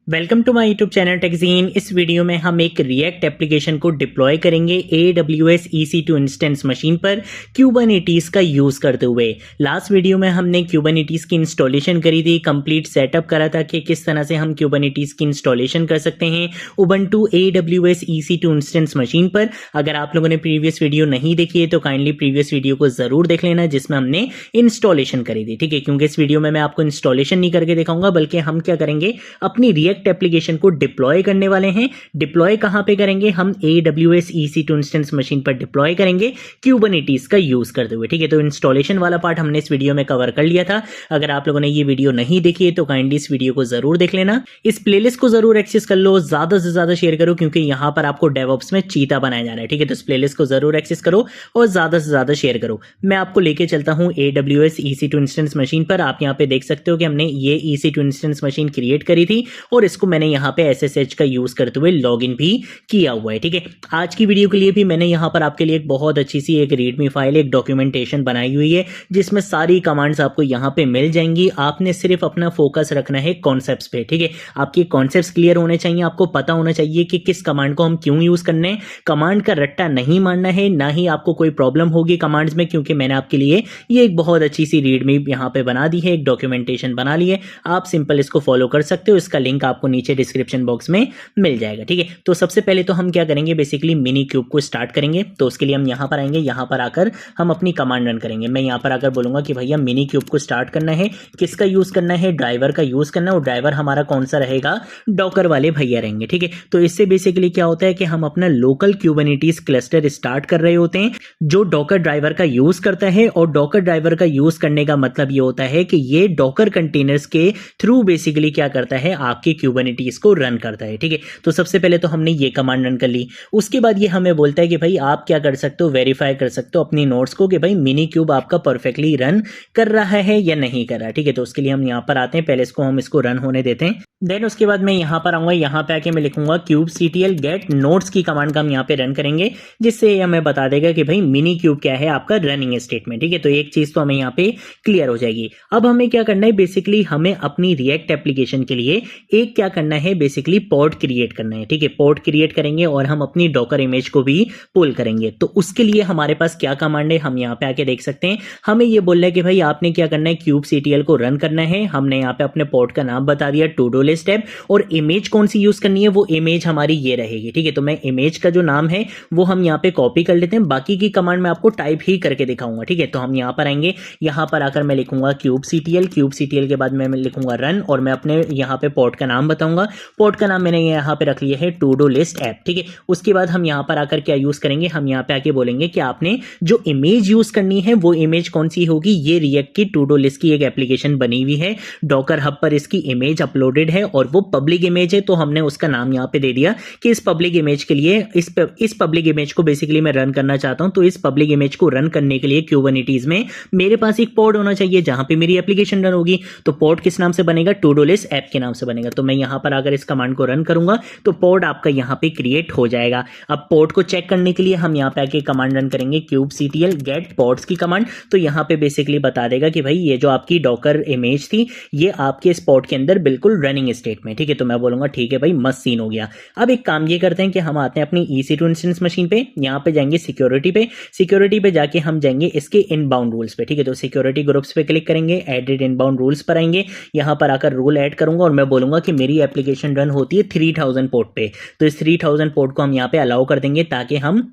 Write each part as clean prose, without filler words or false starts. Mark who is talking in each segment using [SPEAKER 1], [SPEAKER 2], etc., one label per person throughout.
[SPEAKER 1] Welcome to my YouTube channel TechGene. इस video में हम एक रिएक्ट एप्लीकेशन को डिप्लॉय करेंगे AWS EC2 इंस्टेंस मशीन पर Kubernetes का यूज़ करते हुए। लास्ट वीडियो में हमने Kubernetes की इंस्टॉलेशन करी थी, कंप्लीट सेटअप करा था कि किस तरह से हम Kubernetes की इंस्टॉलेशन कर सकते हैं Ubuntu AWS EC2 instance machine पर। अगर आप लोगों ने प्रीवियस वीडियो नहीं देखी है तो काइंडली प्रीवियस वीडियो को ज़रूर देख लेना जिसमें हमने इंस्टॉलेशन करी थी, ठीक है। क्योंकि इस वीडियो में मैं आपको इंस्टॉलेशन नहीं करके दिखाऊंगा, बल्कि हम क्या करेंगे, अपनी रिएक्ट एप्लीकेशन को डिप्लॉय करने वाले हैं। डिप्लॉय कहां पे करेंगे, हम AWS EC2 इंस्टेंस मशीन पर डिप्लॉय करेंगे Kubernetes का यूज करते हुए, ठीक है। तो इंस्टॉलेशन वाला पार्ट हमने इस वीडियो में कवर कर लिया था। अगर आप लोगों ने ये वीडियो नहीं देखी है तो काइंडली इस वीडियो को जरूर देख लेना। इस प्लेलिस्ट को जरूर एक्सेस कर लो, ज्यादा से ज्यादा शेयर करो, क्योंकि यहां पर आपको डेवऑप्स में चीता बनाया जा रहा है, ठीक है। तो इस प्लेलिस्ट को जरूर एक्सेस करो और ज्यादा से ज्यादा शेयर करो। मैं आपको लेके चलता हूं AWS EC2 इंस्टेंस मशीन पर। आप यहां पे देख सकते हो कि हमने ये EC2 इंस्टेंस मशीन क्रिएट करी थी और इसको मैंने यहाँ पे SSH का यूज करते हुए लॉगिन भी किया हुआ है, ठीक है। आज की वीडियो के लिए भी मैंने यहाँ पर आपके लिए एक बहुत अच्छी सी एक रीडमी फाइल, एक डॉक्यूमेंटेशन बनाई हुई है जिसमें सारी कमांड्स आपको यहाँ पे मिल जाएंगी। आपने सिर्फ अपना फोकस रखना है कॉन्सेप्ट्स पे, ठीक है। आपके कॉन्सेप्ट्स क्लियर होने चाहिए, आपको पता होना चाहिए कि किस कमांड को हम क्यों यूज करने हैं। कमांड का रट्टा नहीं मारना है, ना ही आपको कोई प्रॉब्लम होगी कमांड्स में, क्योंकि मैंने आपके लिए ये एक बहुत अच्छी सी रीडमी यहाँ पे बना दी है, एक डॉक्यूमेंटेशन बना ली है। आप सिंपल इसको फॉलो कर सकते हो। इसका लिंक आपको नीचे डिस्क्रिप्शन बॉक्स में मिल जाएगा, ठीक है। तो सबसे पहले तो हम क्या करेंगे, बेसिकली मिनी क्यूब को स्टार्ट करेंगे। तो उसके लिए हम यहां पर आएंगे, यहां पर आकर हम अपनी कमांड रन करेंगे। मैं यहां पर आकर बोलूंगा कि भैया मिनी क्यूब को स्टार्ट करना है, किसका यूज करना है, ड्राइवर का यूज करना है। और ड्राइवर हमारा कौन सा रहेगा, डॉकर वाले भैया रहेंगे, ठीक है। तो इससे बेसिकली क्या होता है कि हम अपना लोकल Kubernetes क्लस्टर स्टार्ट कर रहे होते हैं जो डॉकर ड्राइवर का यूज करता है। और डॉकर ड्राइवर का यूज करने का मतलब ये होता है कि ये डॉकर कंटेनर्स के थ्रू बेसिकली क्या करता है, आपके Kubernetes को रन करता है, ठीक है। तो सबसे पहले तो हमने ये कमांड रन कर ली। उसके बाद ये हमें बोलता है कि भाई आप क्या कर सकते हो, वेरीफाई कर सकते हो अपनी नोट्स को कि भाई मिनी क्यूब आपका परफेक्टली रन कर रहा है या नहीं कर रहा है, ठीक है। तो उसके लिए हम यहाँ पर आते हैं, पहले इसको रन होने देते हैं। देन उसके बाद मैं यहाँ पर आऊंगा, यहाँ पे आके मैं लिखूंगा kubectl get nodes की कमांड का हम यहाँ पे रन करेंगे, जिससे ये हमें बता देगा कि भाई मिनी क्यूब क्या है आपका रनिंग स्टेट में, ठीक है। तो एक चीज तो हमें यहाँ पे क्लियर हो जाएगी। अब हमें क्या करना है, बेसिकली हमें अपनी रिएक्ट एप्लीकेशन के लिए एक क्या करना है, बेसिकली पॉड क्रिएट करना है, ठीक है। पॉड क्रिएट करेंगे और हम अपनी डॉकर इमेज को भी पुल करेंगे। तो उसके लिए हमारे पास क्या कमांड है, हम यहाँ पे आके देख सकते हैं। हमें ये बोल रहा है कि भाई आपने क्या करना है, kubectl को रन करना है। हमने यहाँ पे अपने पॉड का नाम बता दिया, टू डू लिस्ट ऐप, और इमेज कौन सी यूज करनी है, वो इमेज हमारी ये रहेगी, ठीक है। तो मैं इमेज का जो नाम है वो हम यहाँ पे कॉपी कर लेते हैं, बाकी की कमांड मैं आपको टाइप ही करके दिखाऊंगा, ठीक है। तो हम यहाँ पर आएंगे, यहाँ पर आकर मैं लिखूंगा kubectl के बाद मैं लिखूंगा रन, और मैं अपने यहाँ पे पॉड का नाम बताऊंगा। पॉड का नाम मैंने यहाँ पे रख लिया है टू डू लिस्ट ऐप, ठीक है। उसके बाद हम यहाँ पर आकर क्या यूज करेंगे, हम यहाँ पे आके बोलेंगे कि आपने जो इमेज यूज करनी है वो इमेज कौन सी होगी। ये रिएक्ट की टू डू लिस्ट की एक एप्लीकेशन बनी हुई है, डॉकर हब पर इसकी इमेज अपलोडेड है और वो पब्लिक इमेज है। तो हमने उसका नाम यहाँ पे दे दिया कि इस पब्लिक इमेज के लिए, इस पब्लिक इमेज को बेसिकली मैं रन करना चाहता हूं। तो इस पब्लिक इमेज को रन करने के लिए Kubernetes में मेरे पास एक पॉड होना चाहिए जहां पे मेरी एप्लीकेशन रन होगी। तो पॉड किस नाम से बनेगा, टू डू लिस्ट ऐप के नाम से बनेगा। तो मैं यहाँ पर अगर इस कमांड को रन करूंगा तो पॉड आपका यहाँ पे क्रिएट हो जाएगा। अब पॉड को चेक करने के लिए हम यहाँ पे आके कमांड रन करेंगे kubectl get pods की कमांड। तो यहाँ पे बेसिकली बता देगा कि भाई ये जो आपकी डॉकर इमेज थी ये आपके इस पॉड के अंदर बिल्कुल रनिंग स्टेट में, ठीक है। तो मैं बोलूंगा ठीक है भाई, मस्त सीन हो गया। अब एक काम ये करते हैं कि हम आते हैं अपनी EC2 इंस्टेंस मशीन पे, यहाँ पे जाएंगे सिक्योरिटी पे जाके हम जाएंगे इसके इनबाउंड रूल्स पे, ठीक है। तो सिक्योरिटी ग्रुप्स पे क्लिक करेंगे, एडिट इनबाउंड रूल्स पर आएंगे, यहाँ पर आकर रूल ऐड करूंगा और मैं बोलूंगा कि मेरी एप्लीकेशन रन होती है 3000 पोर्ट पे। तो इस 3000 पोर्ट को हम यहाँ पे अलाउ कर देंगे ताकि हम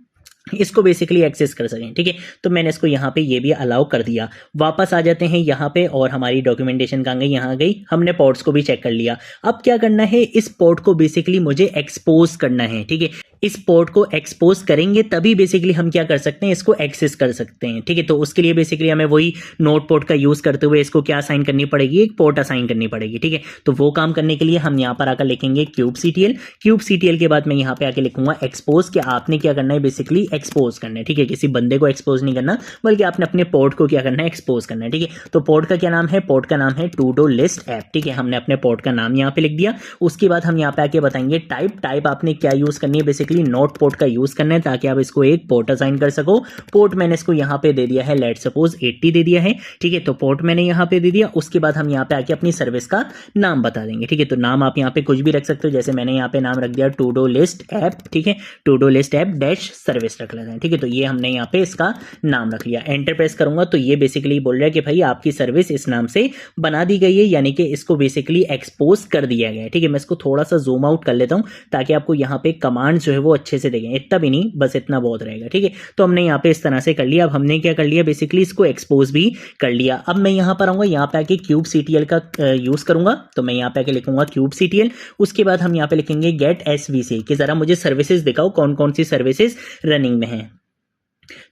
[SPEAKER 1] इसको बेसिकली एक्सेस कर सकें, ठीक है। तो मैंने इसको यहाँ पे ये भी अलाउ कर दिया। वापस आ जाते हैं यहाँ पे और हमारी डॉक्यूमेंटेशन कहाँ गई, यहाँ गई। हमने पोर्ट्स को भी चेक कर लिया। अब क्या करना है, इस पोर्ट को बेसिकली मुझे एक्सपोज करना है, ठीक है। इस पोर्ट को एक्सपोज करेंगे तभी बेसिकली हम क्या कर सकते हैं, इसको एक्सेस कर सकते हैं, ठीक है। तो उसके लिए बेसिकली हमें वही नोड पोर्ट का यूज करते हुए इसको क्या असाइन करनी पड़ेगी, एक पोर्ट असाइन करनी पड़ेगी, ठीक है। तो वो काम करने के लिए हम यहाँ पर आकर लिखेंगे kubectl के बाद मैं यहाँ पे आके लिखूंगा एक्सपोज, कि आपने क्या करना है, बेसिकली एक्सपोज करना है, ठीक है। किसी बंदे को एक्सपोज नहीं करना, बल्कि आपने अपने पोर्ट को क्या करना है, एक्सपोज करना है, ठीक है। तो पोर्ट का क्या नाम है, पोर्ट का नाम है टू डू लिस्ट ऐप, ठीक है। हमने अपने पोर्ट का नाम यहाँ पे लिख दिया। उसके बाद हम यहाँ पे आके बताएंगे टाइप आपने क्या यूज करनी है, बेसिकली बेसिकली नोट पोर्ट का यूज करना है ताकि आप इसको एक पोर्ट असाइन कर सको। पोर्ट मैंने इसको यहाँ पे दे दिया है, लेट सपोज 80 दे दिया है, ठीक है। तो पोर्ट मैंने यहाँ पे दे दिया। उसके बाद हम यहाँ पे आके अपनी सर्विस का नाम बता देंगे, ठीक है। तो नाम आप यहाँ पे कुछ भी रख सकते हो, जैसे मैंने यहाँ पे नाम रख दिया टू डू लिस्ट ऐप, ठीक है। To do list app dash service रख लेते हैं, ठीक है। तो ये हमने यहाँ पे इसका नाम रख लिया। एंटर प्रेस करूंगा तो ये बेसिकली बोल रहा है कि भाई आपकी सर्विस इस नाम से बना दी गई है, यानी कि इसको बेसिकली एक्सपोज कर दिया गया है, ठीक है। मैं इसको थोड़ा सा जूम आउट कर लेता हूं ताकि आपको यहाँ पे कमांड जो है वो अच्छे से देखें। इतना भी नहीं, बस इतना बहुत रहेगा, ठीक है। तो हमने यहाँ पे इस तरह से कर लिया। अब हमने क्या कर लिया, बेसिकली इसको एक्सपोज भी कर लिया। अब मैं यहाँ पर आऊंगा, यहाँ पे आके क्यूब सीटीएल का यूज करूंगा। तो मैं यहाँ पे आके लिखूंगा क्यूब सीटीएल। उसके बाद हम यहाँ पे लिखेंगे गेट एसवीसी कि जरा मुझे सर्विसेज दिखाओ, कौन कौन सी सर्विसेज रनिंग में है।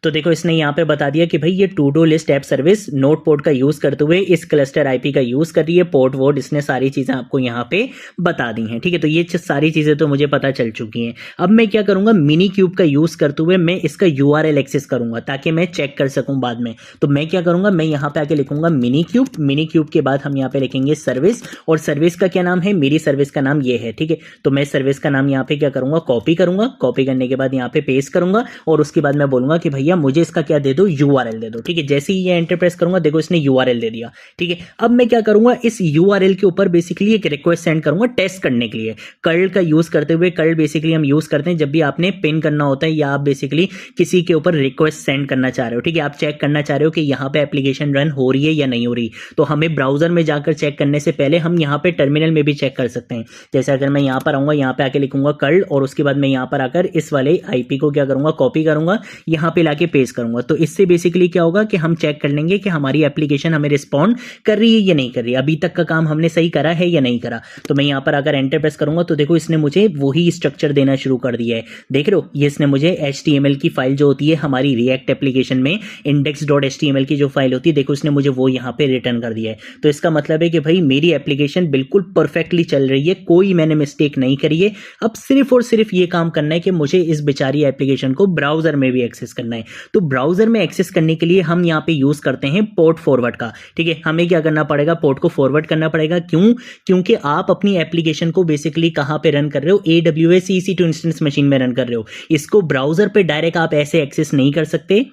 [SPEAKER 1] तो देखो इसने यहाँ पे बता दिया कि भाई ये to do list app service note port का यूज करते हुए इस क्लस्टर आईपी का यूज कर रही है, पोर्ट वोर्ट इसने सारी चीजें आपको यहाँ पे बता दी हैं, ठीक है। तो ये सारी चीजें तो मुझे पता चल चुकी हैं। अब मैं क्या करूंगा, मिनी क्यूब का यूज करते हुए मैं इसका यूआरएल एक्सेस करूंगा ताकि मैं चेक कर सकूं बाद में। तो मैं क्या करूंगा, मैं यहाँ पे आके लिखूंगा मिनी क्यूब। मिनी क्यूब के बाद हम यहाँ पे लिखेंगे सर्विस, और सर्विस का क्या नाम है, मेरी सर्विस का नाम ये है, ठीक है। तो मैं सर्विस का नाम यहाँ पे क्या करूंगा, कॉपी करूंगा। कॉपी करने के बाद यहाँ पे पेस्ट करूंगा और उसके बाद मैं बोलूंगा कि भैया मुझे इसका क्या दे दो, यूआरएल दे दो, ठीक है। जैसे ही ये एंटर प्रेस करूंगा, देखो इसने यूआरएल दे दिया, ठीक है। अब मैं क्या करूंगा, इस यूआरएल के ऊपर बेसिकली एक रिक्वेस्ट सेंड करूंगा टेस्ट करने के लिए। कर्ल का यूज करते हुए, कर्ल बेसिकली हम यूज करते हैं जब भी आपने पिन करना होता है या आप बेसिकली किसी के ऊपर रिक्वेस्ट सेंड करना चाह रहे हो, ठीक है। आप चेक करना चाह रहे हो कि यहाँ पे एप्लीकेशन रन हो रही है या नहीं हो रही, तो हमें ब्राउजर में जाकर चेक करने से पहले हम यहाँ पे टर्मिनल में भी चेक कर सकते हैं। जैसे अगर मैं यहाँ पर आऊंगा, यहाँ पे आके लिखूंगा कर्ल, और उसके बाद मैं यहाँ पर आकर इस वाले आईपी को क्या करूंगा, कॉपी करूंगा, यहाँ पे लाके पेस्ट करूंगा। तो इससे बेसिकली क्या होगा कि हम चेक कर लेंगे कि हमारी एप्लीकेशन हमें रिस्पॉन्ड कर रही है या नहीं कर रही है, अभी तक का काम हमने सही करा है या नहीं करा। तो मैं यहाँ पर अगर एंटर प्रेस करूंगा तो देखो इसने मुझे वही स्ट्रक्चर देना शुरू कर दिया है। देख रहे हो, ये इसने मुझे HTML की फाइल जो होती है हमारी रिएक्ट एप्लीकेशन में index.html की जो फाइल होती है, देखो इसने मुझे वो यहाँ पे रिटर्न कर दिया है। तो इसका मतलब है कि भाई मेरी एप्लीकेशन बिल्कुल परफेक्टली चल रही है, कोई मैंने मिस्टेक नहीं करी है। अब सिर्फ और सिर्फ ये काम करना है कि मुझे इस बेचारी एप्लीकेशन को ब्राउजर में भी एक्सेस करना है। तो ब्राउजर में एक्सेस करने के लिए हम यहाँ पे यूज करते हैं पोर्ट फॉरवर्ड का, ठीक है। हमें क्या करना पड़ेगा, पोर्ट को फॉरवर्ड करना पड़ेगा। क्यों? क्योंकि आप अपनी एप्लीकेशन को बेसिकली कहां पे रन कर रहे हो, AWS EC2 इंस्टेंस मशीन में रन कर रहे हो। इसको ब्राउजर पे डायरेक्ट आप ऐसे एक्सेस नहीं कर सकते,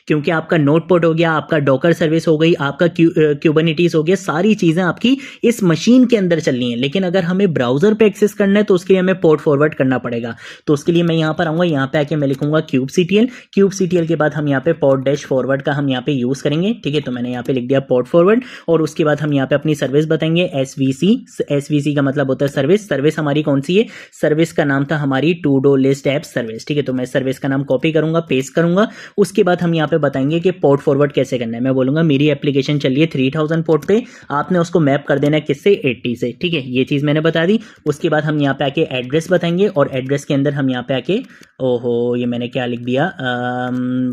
[SPEAKER 1] क्योंकि आपका नोट पोर्ट हो गया, आपका डॉकर सर्विस हो गई, आपका क्यूबरनेटीज हो गया, सारी चीजें आपकी इस मशीन के अंदर चलनी है। लेकिन अगर हमें ब्राउजर पे एक्सेस करना है तो उसके लिए हमें पोर्ट फॉरवर्ड करना पड़ेगा। तो उसके लिए मैं यहां पर आऊंगा, यहां पे आके मैं लिखूंगा क्यूब सीटीएल। क्यूब सीटीएल के बाद हम यहाँ पे पोर्ट डैश फॉरवर्ड का हम यहाँ पे यूज करेंगे, ठीक है। तो मैंने यहाँ पे लिख दिया पोर्ट फॉरवर्ड, और उसके बाद हम यहाँ पे अपनी सर्विस बताएंगे SVC। SVC का मतलब होता है सर्विस। सर्विस हमारी कौन सी है, सर्विस का नाम था हमारी to do list app service, ठीक है। तो मैं सर्विस का नाम कॉपी करूंगा, पेस्ट करूंगा। उसके बाद हम यहाँ पे बताएंगे कि पोर्ट फॉरवर्ड कैसे करना है। मैं बोलूंगा मेरी एप्लीकेशन चल रही है 3000 पोर्ट पे, आपने उसको मैप कर देना है किससे, 80 से, ठीक है। ये चीज मैंने बता दी। उसके बाद हम यहाँ पे आके एड्रेस बताएंगे, और एड्रेस के अंदर हम यहाँ पे आके, ओहो ये मैंने क्या लिख दिया,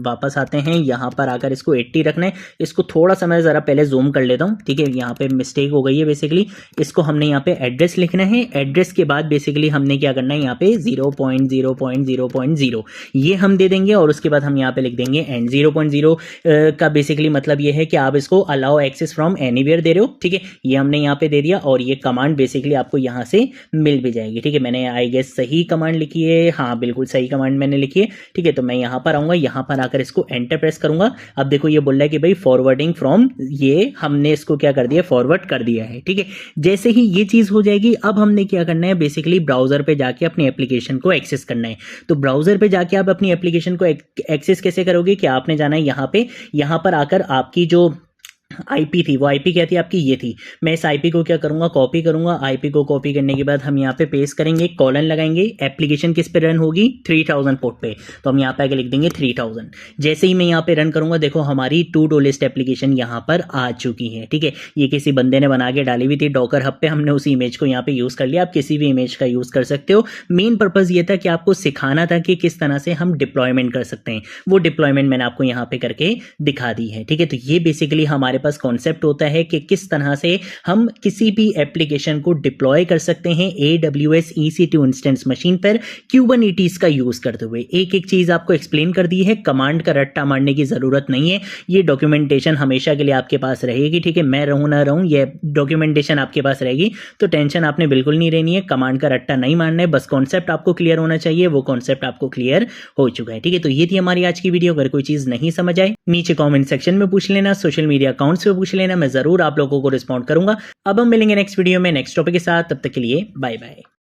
[SPEAKER 1] वापस आते हैं यहाँ पर आकर इसको 80 रखना है। इसको थोड़ा सा मैं जरा पहले जूम कर लेता हूँ, ठीक है। यहाँ पे मिस्टेक हो गई है, बेसिकली इसको हमने यहाँ पे एड्रेस लिखना है। एड्रेस के बाद बेसिकली हमने क्या करना है, यहाँ पे 0.0.0.0 ये हम दे देंगे, और उसके बाद हम यहाँ पे लिख देंगे एंड 0.0 का बेसिकली मतलब ये है कि आप इसको अलाउ एक्सेस फ्रॉम एनीवेयर दे रहे हो, ठीक है। ये हमने यहाँ पे दे दिया, और ये कमांड बेसिकली आपको यहाँ से मिल भी जाएगी, ठीक है। मैंने आई गेस सही कमांड लिखी है, हाँ बिल्कुल सही कमांड मैंने लिखी है, ठीक है। तो मैं यहाँ पर आऊंगा, यहाँ पर आकर इसको एंटर प्रेस करूंगा। अब देखो ये बोल रहा है कि भाई फॉरवर्डिंग फ्रॉम, ये हमने इसको क्या कर दिया, फॉरवर्ड कर दिया है, ठीक है। जैसे ही ये चीज हो जाएगी, अब हमने क्या करना है, बेसिकली ब्राउजर पे जाके अपनी एप्लीकेशन को एक्सेस करना है। तो ब्राउजर पे जाके आप अपनी एप्लीकेशन को एक्सेस कैसे करोगे, कि आपने जाना है यहाँ पे, यहाँ पर आकर आपकी जो आईपी थी, वो आईपी क्या थी आपकी, ये थी। मैं इस आईपी को क्या करूंगा, कॉपी करूंगा। आईपी को कॉपी करने के बाद हम यहाँ पे पेस्ट करेंगे, कॉलन लगाएंगे। एप्लीकेशन किस पे रन होगी, 3000 पोर्ट पे, तो हम यहाँ पे आके लिख देंगे 3000। जैसे ही मैं यहाँ पे रन करूंगा, देखो हमारी टू डू लिस्ट एप्लीकेशन यहाँ पर आ चुकी है, ठीक है। ये किसी बंदे ने बना के डाली हुई थी डॉकर हब पे, हमने उसी इमेज को यहाँ पे यूज कर लिया। आप किसी भी इमेज का यूज कर सकते हो। मेन पर्पज ये था कि आपको सिखाना था कि किस तरह से हम डिप्लॉयमेंट कर सकते हैं। वो डिप्लॉयमेंट मैंने आपको यहाँ पे करके दिखा दी है, ठीक है। तो ये बेसिकली हमारे पास कॉन्सेप्ट होता है कि किस तरह से हम किसी भी एप्लीकेशन को डिप्लॉय कर सकते हैं AWS EC2 इंस्टेंस मशीन पर Kubernetes का यूज करते हुए। एक एक चीज आपको एक्सप्लेन कर दी है, कमांड का रट्टा मारने की जरूरत नहीं है, ये डॉक्यूमेंटेशन हमेशा के लिए आपके पास रहेगी, ठीक है। मैं रहूं ना रहूं, ये डॉक्यूमेंटेशन आपके पास रहेगी, तो टेंशन आपने बिल्कुल नहीं रहनी है, कमांड का रट्टा नहीं मारना है, बस कॉन्सेप्ट आपको क्लियर होना चाहिए। वो कॉन्सेप्ट आपको क्लियर हो चुका है, ठीक है। तो ये थी हमारी आज की वीडियो। अगर कोई चीज नहीं समझ आए नीचे कमेंट सेक्शन में पूछ लेना, सोशल मीडिया अकाउंट्स पे पूछ लेना, मैं जरूर आप लोगों को रिस्पॉन्ड करूंगा। अब हम मिलेंगे नेक्स्ट वीडियो में नेक्स्ट टॉपिक के साथ, तब तक के लिए बाय बाय।